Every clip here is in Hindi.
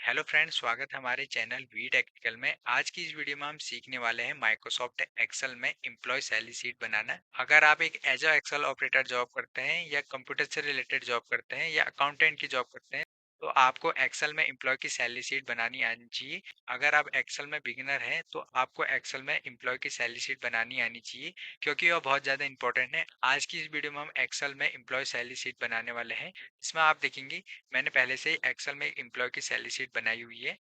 हेलो फ्रेंड्स, स्वागत है हमारे चैनल वी टेक्निकल में। आज की इस वीडियो में हम सीखने वाले हैं माइक्रोसॉफ्ट एक्सेल में एम्प्लॉय सैलरी शीट बनाना। अगर आप एक एज एक्सेल ऑपरेटर जॉब करते हैं या कंप्यूटर से रिलेटेड जॉब करते हैं या अकाउंटेंट की जॉब करते हैं तो आपको एक्सेल में एम्प्लॉय की सैलरी शीट बनानी आनी चाहिए। अगर आप एक्सेल में बिगिनर हैं तो आपको एक्सेल में एम्प्लॉय की सैलरी शीट बनानी आनी चाहिए, क्योंकि वह बहुत ज़्यादा इंपॉर्टेंट है। आज की इस वीडियो में हम एक्सेल में एम्प्लॉय सैलरी शीट बनाने वाले हैं। इसमें आप देखेंगे मैंने पहले से ही एक्सेल में एम्प्लॉय की सैलरी शीट बनाई हुई है,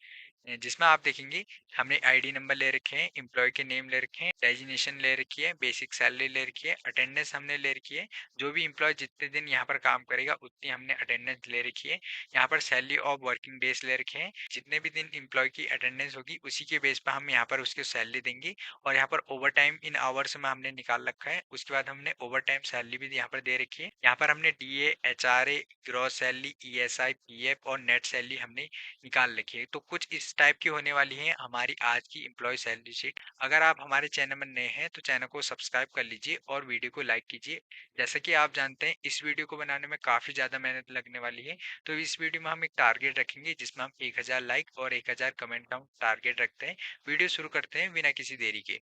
जिसमें आप देखेंगे हमने आईडी नंबर ले रखे हैं, एम्प्लॉय के नेम ले रखे हैं, डेजिग्नेशन ले रखी है, बेसिक सैलरी ले रखी है, अटेंडेंस हमने ले रखी है। जो भी एम्प्लॉय जितने दिन यहाँ पर काम करेगा उतनी हमने अटेंडेंस ले रखी है। यहाँ पर सैलरी ऑफ वर्किंग डेज ले रखे हैं। जितने भी दिन एम्प्लॉय की अटेंडेंस होगी उसी के बेस पर हम यहाँ पर उसकी सैलरी देंगे। और यहाँ पर ओवर टाइम इन आवर्स में हमने निकाल रखा है। उसके बाद हमने ओवर टाइम सैलरी भी यहाँ पर दे रखी है। यहाँ पर हमने DA, HRA, gross salary, ESI, PF और नेट सैलरी हमने निकाल रखी है। तो कुछ इस टाइप की होने वाली है हमारी आज की एम्प्लॉय सैलरी शीट। अगर आप हमारे चैनल में नए हैं तो चैनल को सब्सक्राइब कर लीजिए और वीडियो को लाइक कीजिए। जैसा कि आप जानते हैं इस वीडियो को बनाने में काफ़ी ज़्यादा मेहनत लगने वाली है। तो इस वीडियो में हम एक टारगेट रखेंगे जिसमें हम 1000 लाइक और 1000 कमेंट का टारगेट रखते हैं। वीडियो शुरू करते हैं बिना किसी देरी के।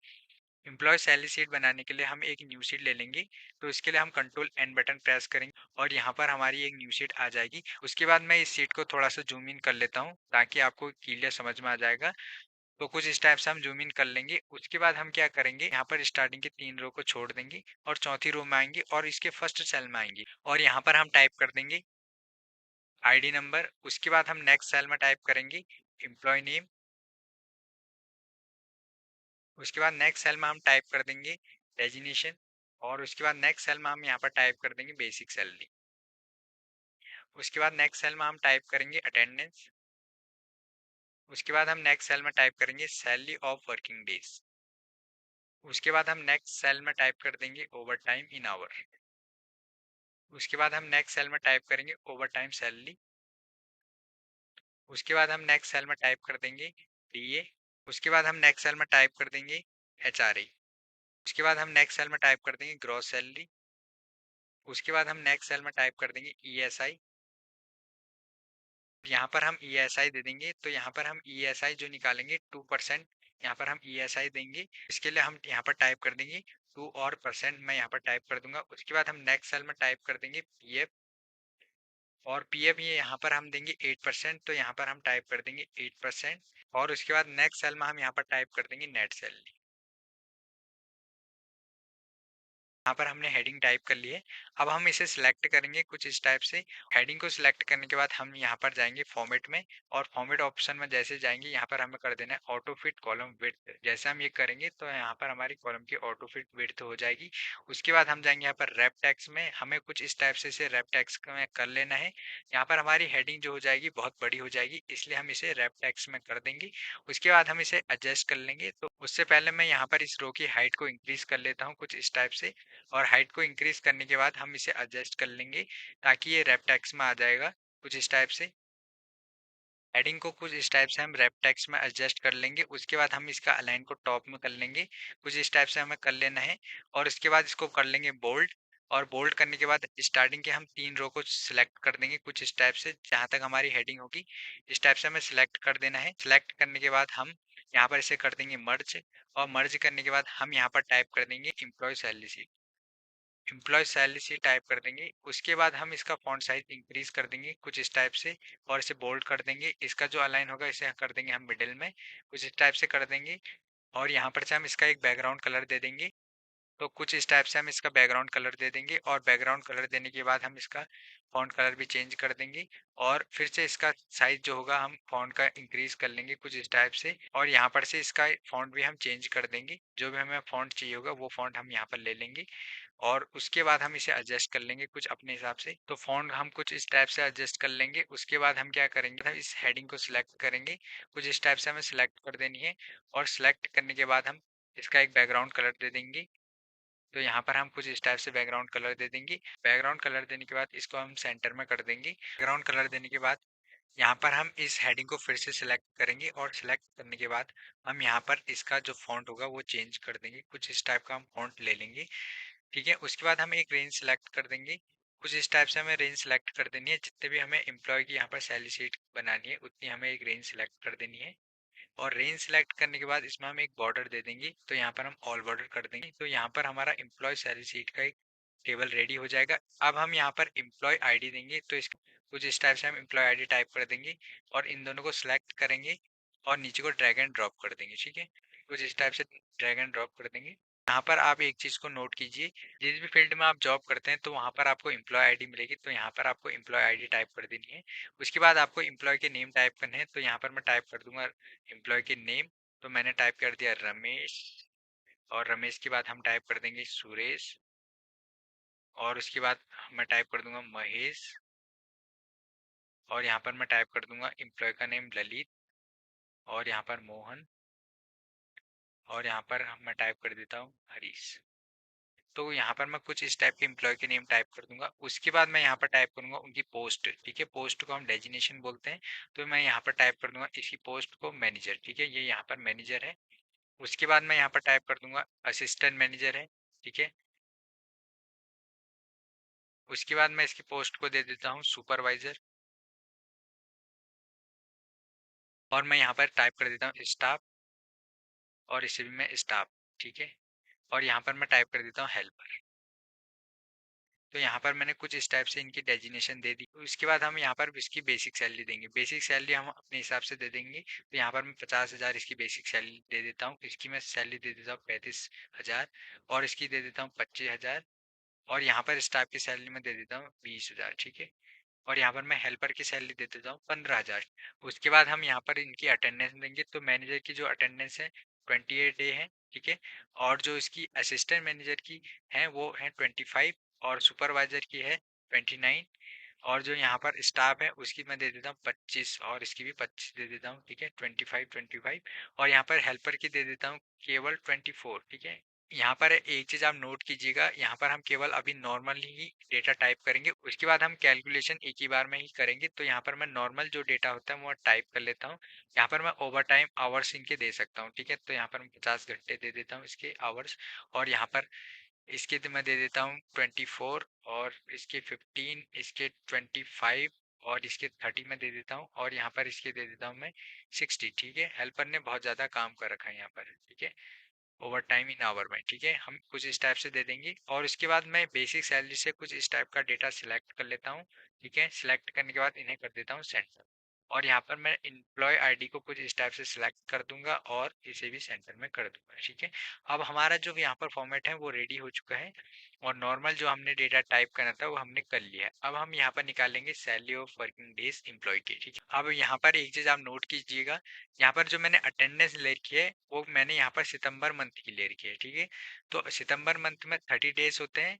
एम्प्लॉय सैलरी शीट बनाने के लिए हम एक न्यू शीट ले लेंगे। तो इसके लिए हम कंट्रोल एन बटन प्रेस करेंगे और यहाँ पर हमारी एक न्यू शीट आ जाएगी। उसके बाद मैं इस शीट को थोड़ा सा जूम इन कर लेता हूँ ताकि आपको क्लियर समझ में आ जाएगा। तो कुछ इस टाइप से हम जूम इन कर लेंगे। उसके बाद हम क्या करेंगे, यहाँ पर स्टार्टिंग के 3 रो को छोड़ देंगे और चौथी रो में आएंगे और इसके फर्स्ट सेल में आएंगे और यहाँ पर हम टाइप कर देंगे आईडी नंबर। उसके बाद हम नेक्स्ट सेल में टाइप करेंगे एम्प्लॉय नेम। उसके बाद नेक्स्ट सेल में हम टाइप कर देंगे डेजिग्नेशन और उसके बाद नेक्स्ट सेल में हम यहाँ पर टाइप कर देंगे बेसिक सैलरी। उसके बाद नेक्स्ट सेल में हम टाइप करेंगे अटेंडेंस। उसके बाद हम नेक्स्ट सेल में टाइप करेंगे सैलरी ऑफ वर्किंग डेज। उसके बाद हम नेक्स्ट सेल में टाइप कर देंगे ओवर टाइम इन आवर। उसके बाद हम नेक्स्ट सेल में टाइप करेंगे ओवर टाइम सैलरी। उसके बाद हम नेक्स्ट सेल में टाइप कर देंगे डीए। उसके बाद हम नेक्स्ट सेल में टाइप कर देंगे एचआरए। उसके बाद हम नेक्स्ट सेल में टाइप कर देंगे ग्रॉस सैलरी। उसके बाद हम नेक्स्ट सेल में टाइप कर देंगे ईएसआई। यहाँ पर हम ईएसआई दे देंगे। तो यहाँ पर हम ईएसआई जो निकालेंगे 2%, यहाँ पर हम ईएसआई देंगे। इसके लिए हम यहाँ पर टाइप कर देंगे 2 और परसेंट मैं यहाँ पर टाइप कर दूंगा। उसके बाद हम नेक्स्ट सेल में टाइप कर देंगे पीएफ और पीएफ ये यहाँ पर हम देंगे 8%। तो यहाँ पर हम टाइप कर देंगे 8%। और उसके बाद नेक्स्ट सेल में हम यहाँ पर टाइप कर देंगे नेट सैलरी। यहाँ पर हमने हेडिंग टाइप कर ली है। अब हम इसे सिलेक्ट करेंगे कुछ इस टाइप से। हेडिंग को सिलेक्ट करने के बाद हम यहाँ पर जाएंगे फॉर्मेट में और फॉर्मेट ऑप्शन में जैसे जाएंगे यहाँ पर हमें कर देना है ऑटो फिट कॉलम विड्थ। जैसे हम ये करेंगे तो यहाँ पर हमारी कॉलम की ऑटो फिट विड्थ हो जाएगी। उसके बाद हम जाएंगे यहाँ पर रैप टैक्स में। हमें कुछ इस टाइप से इसे रैप टैक्स में कर लेना है। यहाँ पर हमारी हेडिंग जो हो जाएगी बहुत बड़ी हो जाएगी, इसलिए हम इसे रैप टैक्स में कर देंगे। उसके बाद हम इसे एडजस्ट कर लेंगे। तो उससे पहले मैं यहाँ पर इस रो की हाइट को इंक्रीज कर लेता हूँ कुछ इस टाइप से। और हाइट को इंक्रीज करने के बाद हम इसे एडजस्ट कर लेंगे ताकि ये रैप टेक्स्ट में आ जाएगा कुछ इस टाइप से। हेडिंग को कुछ इस टाइप से हम रैप टेक्स्ट में एडजस्ट कर लेंगे। उसके बाद हम इसका अलाइन को टॉप में कर लेंगे। कुछ इस टाइप से हमें कर लेना है और उसके बाद इसको कर लेंगे बोल्ड। और बोल्ड करने के बाद स्टार्टिंग के हम 3 रो को सिलेक्ट कर देंगे कुछ इस टाइप से। जहां तक हमारी हेडिंग होगी इस टाइप से हमें सिलेक्ट कर देना है। सिलेक्ट करने के बाद हम यहाँ पर इसे कर देंगे मर्ज और मर्ज करने के बाद हम यहाँ पर टाइप कर देंगे employ salary. Employ salary sheet type कर देंगे। उसके बाद हम इसका फॉन्ट साइज इंक्रीज कर देंगे कुछ इस टाइप से और इसे बोल्ड कर देंगे। इसका जो अलाइन होगा इसे कर देंगे हम मिडिल में कुछ इस टाइप से कर देंगे। और यहाँ पर से हम इसका एक बैकग्राउंड कलर दे देंगे। तो कुछ इस टाइप से हम इसका बैकग्राउंड कलर दे देंगे और बैकग्राउंड कलर देने के बाद हम इसका फॉन्ट कलर भी चेंज कर देंगे। और फिर से इसका साइज जो होगा हम फॉन्ट का इंक्रीज कर लेंगे कुछ इस टाइप से और यहाँ पर से इसका फॉन्ट भी हम चेंज कर देंगे। जो भी हमें फॉन्ट चाहिए होगा वो फॉन्ट हम यहाँ पर ले लेंगे और उसके बाद हम इसे एडजस्ट कर लेंगे कुछ अपने हिसाब से। तो फॉन्ट हम कुछ इस टाइप से एडजस्ट कर लेंगे। उसके बाद हम क्या करेंगे, हम इस हेडिंग को सिलेक्ट करेंगे। कुछ इस टाइप से हमें सिलेक्ट कर देनी है और सिलेक्ट करने के बाद हम इसका एक बैकग्राउंड कलर दे देंगे। तो यहाँ पर हम कुछ इस टाइप से बैकग्राउंड कलर दे देंगे। बैकग्राउंड कलर देने के बाद इसको हम सेंटर में कर देंगे। बैकग्राउंड कलर देने के बाद यहाँ पर हम इस हेडिंग को फिर से सिलेक्ट करेंगे और सिलेक्ट करने के बाद हम यहाँ पर इसका जो फॉन्ट होगा वो चेंज कर देंगे। कुछ इस टाइप का हम फॉन्ट ले लेंगे। ठीक है। उसके बाद हम एक रेंज सेलेक्ट कर देंगे कुछ इस टाइप से हमें रेंज सेलेक्ट कर देनी है, जितने भी हमें एम्प्लॉय की यहाँ पर सैलरी शीट बनानी है उतनी हमें एक रेंज सेलेक्ट कर देनी है। और रेंज सेलेक्ट करने के बाद इसमें हम एक बॉर्डर दे देंगे, तो यहाँ पर हम ऑल बॉर्डर कर देंगे, तो यहाँ पर हमारा एम्प्लॉय सैलरी शीट का एक टेबल रेडी हो जाएगा। अब हम यहाँ पर एम्प्लॉय आईडी देंगे, तो इस कुछ इस टाइप से हम एम्प्लॉय आईडी टाइप कर देंगे और इन दोनों को सिलेक्ट करेंगे और नीचे को ड्रैग एंड ड्रॉप कर देंगे। ठीक है, कुछ इस टाइप से ड्रैग एंड ड्रॉप कर देंगे। यहाँ पर आप एक चीज को नोट कीजिए, जिस भी फील्ड में आप जॉब करते हैं तो वहाँ पर आपको एम्प्लॉय आईडी मिलेगी, तो यहाँ पर आपको एम्प्लॉय आईडी टाइप कर देनी है। उसके बाद आपको एम्प्लॉय के नेम टाइप करने हैं, तो यहाँ पर मैं टाइप कर दूंगा एम्प्लॉय के नेम, तो मैंने टाइप कर दिया रमेश। और रमेश के बाद हम टाइप कर देंगे सुरेश, और उसके बाद मैं टाइप कर दूंगा महेश, और यहाँ पर मैं टाइप कर दूंगा एम्प्लॉय का नेम ललित, और यहाँ पर मोहन, और यहाँ पर मैं टाइप कर देता हूँ हरीश। तो यहाँ पर मैं कुछ इस टाइप के एम्प्लॉय के नेम टाइप कर दूंगा। उसके बाद मैं यहाँ पर टाइप करूंगा उनकी पोस्ट। ठीक है, पोस्ट को हम डेजिग्नेशन बोलते हैं, तो मैं यहाँ पर टाइप कर दूंगा इसकी पोस्ट को मैनेजर। ठीक है, ये यहाँ पर मैनेजर है। उसके बाद मैं यहाँ पर टाइप कर दूंगा असिस्टेंट मैनेजर है। ठीक है, उसके बाद मैं इसकी पोस्ट को दे देता हूँ सुपरवाइजर, और मैं यहाँ पर टाइप कर देता हूँ स्टाफ, और इसे भी मैं स्टाफ। ठीक है, और यहाँ पर मैं टाइप कर देता हूँ हेल्पर। तो यहाँ पर मैंने कुछ इस टाइप से इनकी डेजिग्नेशन दे दी। तो इसके बाद हम यहाँ पर इसकी बेसिक सैलरी देंगे। बेसिक सैलरी हम अपने हिसाब से दे देंगे, तो यहाँ पर मैं 50,000 इसकी बेसिक सैलरी दे देता हूँ। इसकी मैं सैलरी दे देता हूँ 35,000, और इसकी दे देता हूँ 25,000, और यहाँ पर स्टाफ की सैलरी में दे देता हूँ 20,000। ठीक है, और यहाँ पर मैं हेल्पर की सैलरी दे देता हूँ 15,000। उसके बाद हम यहाँ पर इनकी अटेंडेंस देंगे, तो मैनेजर की जो अटेंडेंस है 28 डे है। ठीक है, और जो इसकी असिस्टेंट मैनेजर की है वो है 25, और सुपरवाइजर की है 29, और जो यहाँ पर स्टाफ है उसकी मैं दे देता हूँ 25, और इसकी भी 25 दे देता हूँ। ठीक है, 25 और यहाँ पर हेल्पर की दे देता हूँ केवल 24। ठीक है, यहाँ पर एक चीज आप नोट कीजिएगा, यहाँ पर हम केवल अभी नॉर्मली ही डेटा टाइप करेंगे, उसके बाद हम कैलकुलेशन एक ही बार में ही करेंगे। तो यहाँ पर मैं नॉर्मल जो डेटा होता है वो टाइप कर लेता हूँ। यहाँ पर मैं ओवर टाइम आवर्स इनके दे सकता हूँ। ठीक है, तो यहाँ पर मैं 50 घंटे दे देता हूँ इसके आवर्स, और यहाँ पर इसके तो मैं दे देता हूँ 24, और इसके 15, इसके 25, और इसके 30 में दे देता हूँ, और यहाँ पर इसके दे देता हूँ मैं 60। ठीक है, हेल्पर ने बहुत ज़्यादा काम कर रखा है यहाँ पर। ठीक है, ओवर टाइम इन आवर में। ठीक है, हम कुछ इस टाइप से दे देंगे, और इसके बाद मैं बेसिक सैलरी से कुछ इस टाइप का डेटा सिलेक्ट कर लेता हूँ। ठीक है, सिलेक्ट करने के बाद इन्हें कर देता हूँ सेंटर, और यहाँ पर मैं एम्प्लॉय आईडी को कुछ इस टाइप से सिलेक्ट कर दूंगा और इसे भी सेंटर में कर दूंगा। ठीक है, अब हमारा जो यहाँ पर फॉर्मेट है वो रेडी हो चुका है, और नॉर्मल जो हमने डेटा टाइप करना था वो हमने कर लिया है। अब हम यहाँ पर निकालेंगे salary of working days employ की। ठीक है, अब यहाँ पर एक चीज आप नोट कीजिएगा, यहाँ पर जो मैंने अटेंडेंस ले रखी है वो मैंने यहाँ पर सितंबर मंथ की ले रखी है। ठीक है, तो सितंबर मंथ में 30 डेज होते हैं,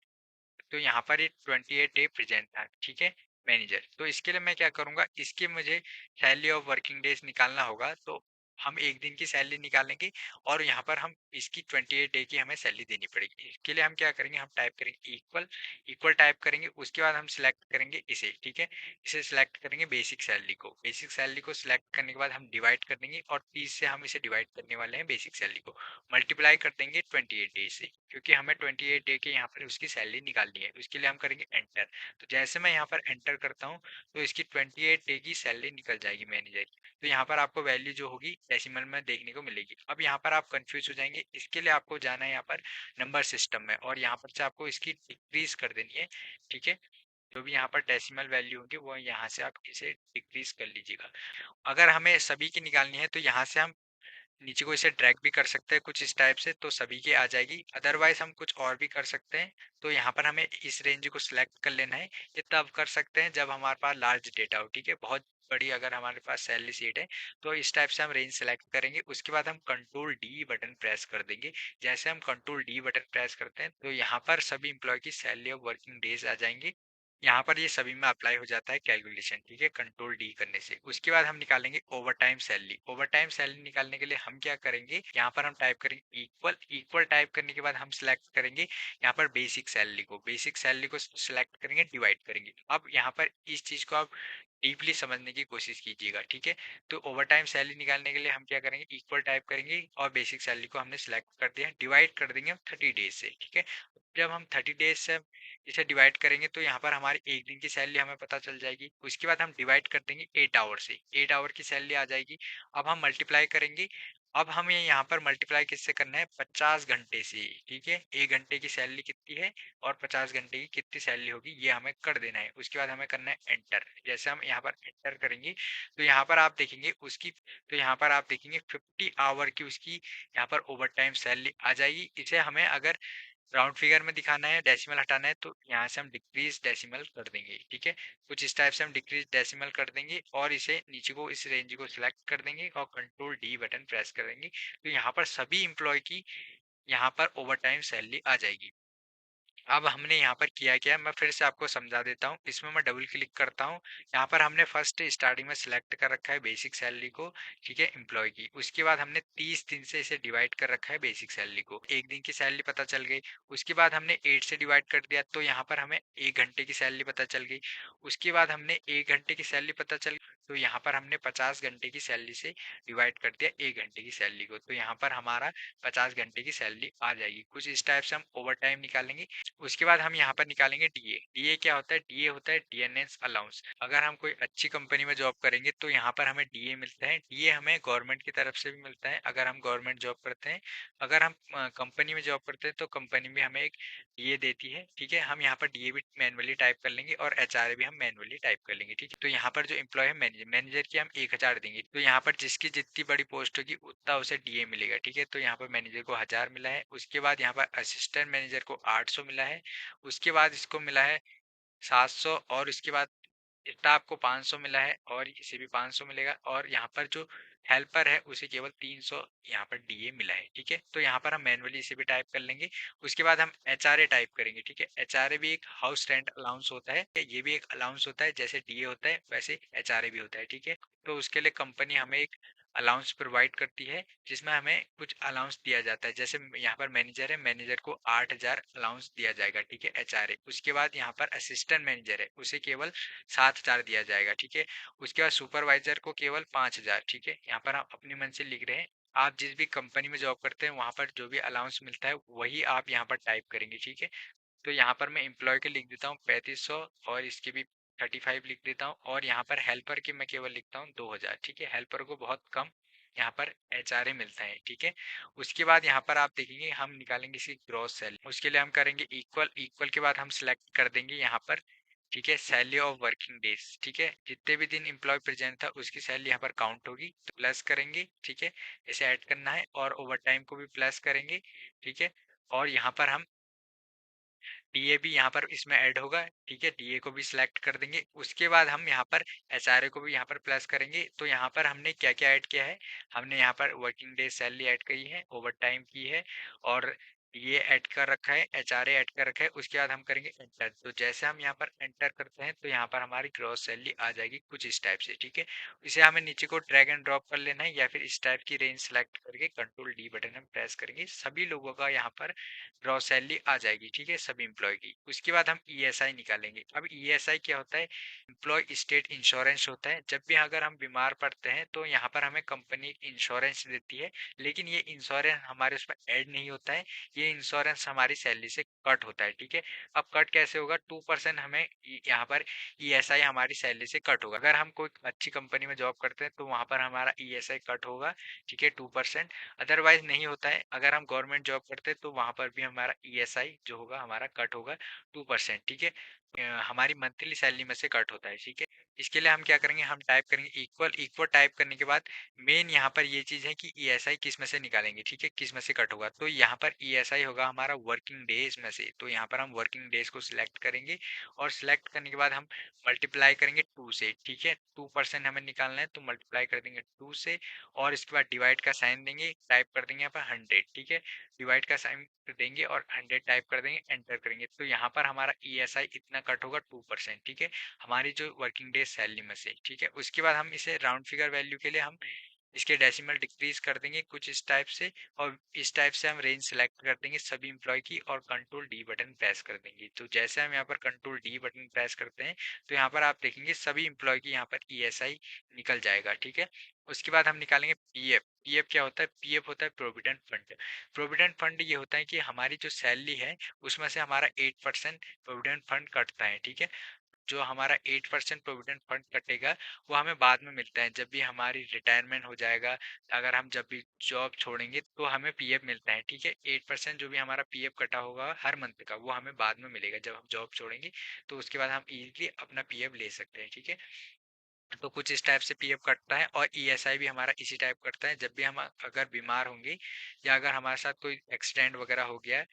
तो यहाँ पर ये 28 डे प्रेजेंट था। ठीक है, मैनेजर, तो इसके लिए मैं क्या करूँगा, इसके मुझे सैलरी ऑफ वर्किंग डेज निकालना होगा, तो हम एक दिन की सैलरी निकालेंगे, और यहाँ पर हम इसकी 28 डे की हमें सैलरी देनी पड़ेगी। इसके लिए हम क्या करेंगे, हम टाइप करेंगे इक्वल, इक्वल टाइप करेंगे, उसके बाद हम सिलेक्ट करेंगे इसे। ठीक है, इसे सिलेक्ट करेंगे बेसिक सैलरी को, बेसिक सैलरी को सिलेक्ट करने के बाद हम डिवाइड कर देंगे, और 30 से हम इसे डिवाइड करने वाले हैं बेसिक सैलरी को, मल्टीप्लाई कर देंगे 28 डे से, क्योंकि हमें 28 डे के यहाँ पर उसकी सैलरी निकालनी है। उसके लिए हम करेंगे एंटर, तो जैसे मैं यहाँ पर एंटर करता हूँ तो इसकी 28 डे की सैलरी निकल जाएगी मैनेजर की। तो यहाँ पर आपको वैल्यू जो होगी डेसिमल में देखने को मिलेगी। अब यहाँ पर आप कंफ्यूज हो जाएंगे, इसके लिए आपको जाना है यहाँ पर नंबर सिस्टम में, और यहाँ पर से आपको इसकी डिक्रीज कर देनी है। ठीक है, जो भी यहाँ पर डेसिमल वैल्यू होगी वो यहाँ से आप इसे डिक्रीज कर लीजिएगा। अगर हमें सभी की निकालनी है तो यहाँ से हम नीचे को इसे ड्रैग भी कर सकते हैं कुछ इस टाइप से, तो सभी की आ जाएगी। अदरवाइज हम कुछ और भी कर सकते हैं, तो यहाँ पर हमें इस रेंज को सिलेक्ट कर लेना है। ये तब कर सकते हैं जब हमारे पास लार्ज डेटा हो। ठीक है, बहुत बड़ी अगर हमारे पास सैलरी शीट है तो इस टाइप से हम रेंज सेलेक्ट करेंगे। उसके बाद हम कंट्रोल डी बटन प्रेस कर देंगे। जैसे हम कंट्रोल डी बटन प्रेस करते हैं तो यहाँ पर सभी इंप्लॉय की सैलरी ऑफ वर्किंग डेज आ जाएंगे। यहाँ पर ये सभी में अप्लाई हो जाता है कैलकुलेशन। ठीक है, कंट्रोल डी करने से उसके बाद हम निकालेंगे over time salary. Over time salary निकालने के लिए हम क्या करेंगे, यहाँ पर हम टाइप करेंगे इक्वल, इक्वल टाइप करने के बाद हम सिलेक्ट करेंगे यहाँ पर बेसिक सैलरी को, बेसिक सैलरी को सिलेक्ट करेंगे, डिवाइड करेंगे। अब यहाँ पर इस चीज को आप डीपली समझने की कोशिश कीजिएगा। ठीक है, तो ओवर टाइम सैलरी निकालने के लिए हम क्या करेंगे, इक्वल टाइप करेंगे, और बेसिक सैलरी को हमने सिलेक्ट कर दिया, डिवाइड कर देंगे हम 30 डेज से। ठीक है, जब हम 30 डेज से इसे डिवाइड करेंगे तो यहाँ पर हमारी एक दिन की सैलरी हमें पता चल जाएगी। उसके बाद हम डिवाइड कर देंगे 8 आवर से, 8 आवर की सैलरी आ जाएगी। अब हम मल्टीप्लाई करेंगे। अब हमें यहाँ पर मल्टीप्लाई किससे करना है, 50 घंटे से, ठीक है। 1 घंटे की सैलरी कितनी है और 50 घंटे की कितनी सैलरी होगी, ये हमें कर देना है। उसके बाद हमें करना है एंटर। जैसे हम यहाँ पर एंटर करेंगे तो यहाँ पर आप देखेंगे उसकी, तो यहाँ पर आप देखेंगे 50 आवर की उसकी यहाँ पर ओवर टाइम सैलरी आ जाएगी। इसे हमें अगर राउंड फिगर में दिखाना है, डेसिमल हटाना है, तो यहाँ से हम डिक्रीज डेसिमल कर देंगे, ठीक है। कुछ इस टाइप से हम डिक्रीज डेसिमल कर देंगे और इसे नीचे को इस रेंज को सिलेक्ट कर देंगे और कंट्रोल डी बटन प्रेस कर देंगे। तो यहाँ पर सभी इंप्लॉय की यहाँ पर ओवर टाइम सैलरी आ जाएगी। अब हमने यहाँ पर किया क्या, मैं फिर से आपको समझा देता हूँ। इसमें मैं डबल क्लिक करता हूँ। यहाँ पर हमने फर्स्ट स्टार्टिंग में सिलेक्ट कर रखा है बेसिक सैलरी को, ठीक है, एम्प्लॉय की। उसके बाद हमने 30 दिन से इसे डिवाइड कर रखा है बेसिक सैलरी को। एक दिन की सैलरी पता चल गई। उसके बाद हमने 8 से डिवाइड कर दिया तो यहाँ पर हमें 1 घंटे की सैलरी पता चल गई। उसके बाद हमने 1 घंटे की सैलरी पता चल गई तो यहाँ पर हमने 50 घंटे की सैलरी से डिवाइड कर दिया 1 घंटे की सैलरी को। तो यहाँ पर हमारा 50 घंटे की सैलरी आ जाएगी। कुछ इस टाइप से हम ओवर टाइम निकालेंगे। उसके बाद हम यहाँ पर निकालेंगे डीए। डीए क्या होता है, डीए होता है डीएनएस अलाउंस। अगर हम कोई अच्छी कंपनी में जॉब करेंगे तो यहाँ पर हमें डीए मिलता है। डीए हमें गवर्नमेंट की तरफ से भी मिलता है अगर हम गवर्नमेंट जॉब करते हैं। अगर हम कंपनी में जॉब करते हैं तो कंपनी भी हमें एक डीए देती है, ठीक है। हम यहाँ पर डीए भी मैनुअली टाइप कर लेंगे और एचआरए भी हम मैनुअली टाइप कर लेंगे, ठीक है। तो यहाँ पर जो एम्प्लॉय है मैनेजर, मैनेजर की हम 1000 देंगे। तो यहाँ पर जिसकी जितनी बड़ी पोस्ट होगी उतना उसे डीए मिलेगा, ठीक है। तो यहाँ पर मैनेजर को 1000 मिला है। उसके बाद यहाँ पर असिस्टेंट मैनेजर को 800 मिला है। उसके बाद इसको मिला है 700 और उसके बाद स्टाफ को 500 मिला है और इसे भी 500 मिलेगा। और यहाँ पर जो हेल्पर है उसे केवल 300 यहाँ पर डीए मिला है, ठीक है। तो यहाँ पर हम मैनुअली इसे भी टाइप कर लेंगे। उसके बाद हम एचआरए टाइप करेंगे, ठीक है। एचआरए भी एक हाउस रेंट अलाउंस होता है, ये भी एक अलाउंस होता है। जैसे डीए होता है वैसे एचआरए भी होता है, ठीक है। तो उसके लिए कंपनी हमें एक अलाउंस प्रोवाइड करती है जिसमें हमें कुछ अलाउंस दिया जाता है। जैसे यहाँ पर मैनेजर है, मैनेजर को 8000 अलाउंस दिया जाएगा, ठीक है, एचआरए। उसके बाद यहाँ पर असिस्टेंट मैनेजर है, उसे केवल 7000 दिया जाएगा, ठीक है। उसके बाद सुपरवाइजर को केवल 5000, ठीक है। यहाँ पर हम अपनी मन से लिख रहे हैं। आप जिस भी कंपनी में जॉब करते हैं वहां पर जो भी अलाउंस मिलता है वही आप यहाँ पर टाइप करेंगे, ठीक है। तो यहाँ पर मैं एम्प्लॉय के लिख देता हूँ 3500 और इसके भी 35 लिख देता हूँ। और यहाँ पर हेल्पर के मैं केवल लिखता हूँ 2000, ठीक है। हेल्पर को बहुत कम यहाँ पर एचआरए मिलता है, ठीक है। उसके बाद यहाँ पर आप देखेंगे हम निकालेंगे इसकी ग्रॉस सैलरी। उसके लिए हम करेंगे इक्वल। इक्वल के बाद हम सिलेक्ट कर देंगे यहाँ पर, ठीक है, सैलरी ऑफ वर्किंग डेज, ठीक है। जितने भी दिन एम्प्लॉय प्रेजेंट था उसकी सैलरी यहाँ पर काउंट होगी तो प्लस करेंगे, ठीक है। इसे ऐड करना है और ओवर टाइम को भी प्लस करेंगे, ठीक है। और यहाँ पर हम डीए भी यहाँ पर इसमें ऐड होगा, ठीक है। डीए को भी सिलेक्ट कर देंगे। उसके बाद हम यहाँ पर एचआरए को भी यहाँ पर प्लस करेंगे। तो यहाँ पर हमने क्या क्या ऐड किया है, हमने यहाँ पर वर्किंग डे सैलरी ऐड की है, ओवर टाइम की है और डीए ऐड कर रखा है, एचआरए ऐड कर रखा है। उसके बाद हम करेंगे एंटर। तो जैसे हम यहाँ पर एंटर करते हैं तो यहाँ पर हमारी ग्रॉस सैलरी आ जाएगी कुछ इस टाइप से, ठीक है। इसे हमें नीचे को ड्रैग एंड ड्रॉप कर लेना है या फिर इस टाइप की रेंज सेलेक्ट करके कंट्रोल डी बटन हम प्रेस करेंगे। सभी लोगों का यहाँ पर ग्रॉस सैलरी आ जाएगी, ठीक है, सभी एम्प्लॉय की। उसके बाद हम ईएसआई निकालेंगे। अब ईएसआई क्या होता है, एम्प्लॉय स्टेट इंश्योरेंस होता है। जब भी अगर हम बीमार पड़ते हैं तो यहाँ पर हमें कंपनी इंश्योरेंस देती है, लेकिन ये इंश्योरेंस हमारे उसमें ऐड नहीं होता है। ये इंश्योरेंस हमारी सैलरी से कट होता है, ठीक है। अब कट कैसे होगा, 2% हमें यहाँ पर ईएसआई हमारी सैलरी से कट होगा। अगर हम कोई अच्छी कंपनी में जॉब करते हैं तो वहां पर हमारा ईएसआई कट होगा, ठीक है, 2%। अदरवाइज नहीं होता है। अगर हम गवर्नमेंट जॉब करते हैं तो वहां पर भी हमारा ईएसआई जो होगा हमारा कट होगा 2%, ठीक है। हमारी मंथली सैलरी में से कट होता है, ठीक है। इसके लिए हम क्या करेंगे, हम टाइप करेंगे इक्वल। इक्वल टाइप करने के बाद मेन यहाँ पर ये चीज है कि ईएसआई किस में से निकालेंगे, ठीक है, किस में से कट होगा। तो यहाँ पर ईएसआई होगा हमारा वर्किंग डेज में से। तो यहाँ पर हम वर्किंग डेज को सिलेक्ट करेंगे और सिलेक्ट करने के बाद हम मल्टीप्लाई करेंगे 2 से, ठीक है। 2% हमें निकालना है तो मल्टीप्लाई कर देंगे 2 से और इसके बाद डिवाइड का साइन देंगे, टाइप कर देंगे यहाँ पर 100, ठीक है। डिवाइड का साइन देंगे और 100 टाइप कर देंगे, एंटर करेंगे। तो यहाँ पर हमारा ईएसआई इतना कट होगा 2%, ठीक है, हमारी जो वर्किंग डे सैलरी में से, ठीक है। उसके बाद हम इसे राउंड फिगर वैल्यू के लिए हम इसके डेसिमल डिक्रीज कर देंगे कुछ इस टाइप से, और इस टाइप से हम रेंज सेलेक्ट कर देंगे सभी एम्प्लॉय की और कंट्रोल डी बटन प्रेस कर देंगे। तो जैसे हम यहाँ पर कंट्रोल डी बटन प्रेस करते हैं तो यहाँ पर आप देखेंगे सभी एम्प्लॉय की यहाँ पर ईएसआई निकल जाएगा, ठीक है। उसके बाद हम निकालेंगे पीएफ। पीएफ क्या होता है? पीएफ होता है प्रोविडेंट फंड। प्रोविडेंट फंड ये होता है कि हमारी जो सैलरी है उसमें से हमारा 8% प्रोविडेंट फंड कटता है, ठीक है। जो हमारा 8% प्रोविडेंट फंड कटेगा वो हमें बाद में मिलता है जब भी हमारी रिटायरमेंट हो जाएगा। अगर हम जब भी जॉब छोड़ेंगे तो हमें पीएफ मिलता है, ठीक है। 8% जो भी हमारा पीएफ कटा होगा हर मंथ का वो हमें बाद में मिलेगा जब हम जॉब छोड़ेंगे। तो उसके बाद हम इजीली अपना पीएफ ले सकते हैं, ठीक है। तो कुछ इस टाइप से पीएफ कटता है, और ईएसआई भी हमारा इसी टाइप कटता है जब भी हम अगर बीमार होंगे या अगर हमारे साथ कोई एक्सीडेंट वगैरह हो गया है,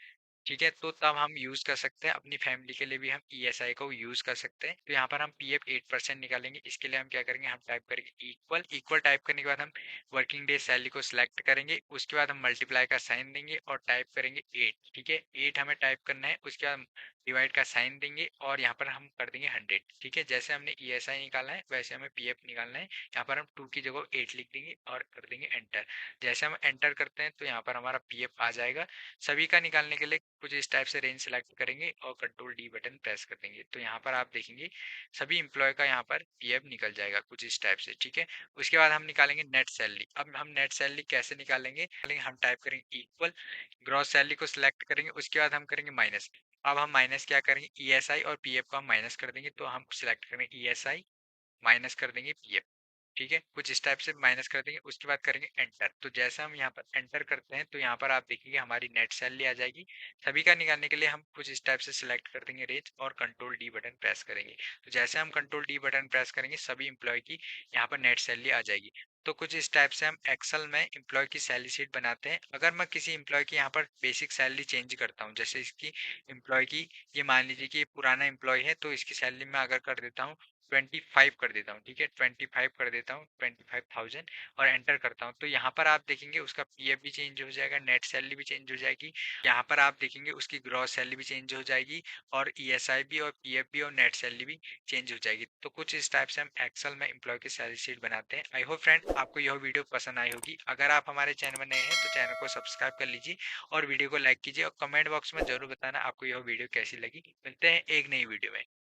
ठीक है, तो तब हम यूज़ कर सकते हैं। अपनी फैमिली के लिए भी हम ईएसआई को यूज़ कर सकते हैं। तो यहाँ पर हम पीएफ 8% निकालेंगे। इसके लिए हम क्या करेंगे, हम टाइप करेंगे इक्वल। इक्वल टाइप करने के बाद हम वर्किंग डे सैलरी को सिलेक्ट करेंगे। उसके बाद हम मल्टीप्लाई का साइन देंगे और टाइप करेंगे 8, ठीक है। 8 हमें टाइप करना है। उसके बाद डिवाइड का साइन देंगे और यहाँ पर हम कर देंगे 100, ठीक है। जैसे हमने ईएसआई निकाला है वैसे हमें पीएफ निकालना है। यहाँ पर हम 2 की जगह 8 लिख देंगे और कर देंगे एंटर। जैसे हम एंटर करते हैं तो यहाँ पर हमारा पीएफ आ जाएगा। सभी का निकालने के लिए कुछ इस टाइप से रेंज सेलेक्ट करेंगे और कंट्रोल डी बटन प्रेस कर देंगे। तो यहाँ पर आप देखेंगे सभी एम्प्लॉय का यहाँ पर पीएफ निकल जाएगा कुछ इस टाइप से, ठीक है। उसके बाद हम निकालेंगे नेट सैलरी। अब हम नेट सैलरी कैसे निकालेंगे, हम टाइप करेंगे इक्वल, ग्रॉस सैलरी को सिलेक्ट करेंगे। उसके बाद हम करेंगे माइनस। अब हम माइनस क्या करेंगे, ईएसआई और पीएफ को हम माइनस कर देंगे। तो हम सिलेक्ट करेंगे ईएसआई, माइनस कर देंगे पीएफ, ठीक है। कुछ इस टाइप से माइनस कर देंगे। उसके बाद करेंगे एंटर। तो जैसे हम यहाँ पर एंटर करते हैं तो यहाँ पर आप देखेंगे हमारी नेट सैलरी आ जाएगी। सभी का निकालने के लिए हम कुछ इस टाइप से सिलेक्ट कर देंगे रेंज और कंट्रोल डी बटन प्रेस करेंगे। तो जैसे हम कंट्रोल डी बटन प्रेस करेंगे सभी एम्प्लॉय की यहाँ पर नेट सैलरी आ जाएगी। तो कुछ इस टाइप से हम एक्सेल में एम्प्लॉय की सैलरी शीट बनाते हैं। अगर मैं किसी एम्प्लॉय की यहाँ पर बेसिक सैलरी चेंज करता हूँ, जैसे इसकी एम्प्लॉय की, ये मान लीजिए कि ये पुराना एम्प्लॉय है तो इसकी सैलरी मैं अगर कर देता हूँ 25 कर देता हूँ, ठीक है। 25 कर देता हूँ, 25,000, और एंटर करता हूँ। तो यहाँ पर आप देखेंगे उसका पीएफ भी चेंज हो जाएगा, नेट सैलरी भी चेंज हो जाएगी। यहाँ पर आप देखेंगे उसकी ग्रॉस सैलरी भी चेंज हो जाएगी, और ईएसआई भी और पीएफ भी और नेट सैलरी भी चेंज हो जाएगी। तो कुछ इस टाइप से हम एक्सेल में एम्प्लॉय की सैलरी शीट बनाते हैं। आई होप फ्रेंड आपको यह वीडियो पसंद आई होगी। अगर आप हमारे चैनल में नए हैं तो चैनल को सब्सक्राइब कर लीजिए और वीडियो को लाइक कीजिए, और कमेंट बॉक्स में जरूर बताना आपको यह वीडियो कैसी लगी। मिलते हैं एक नई वीडियो में।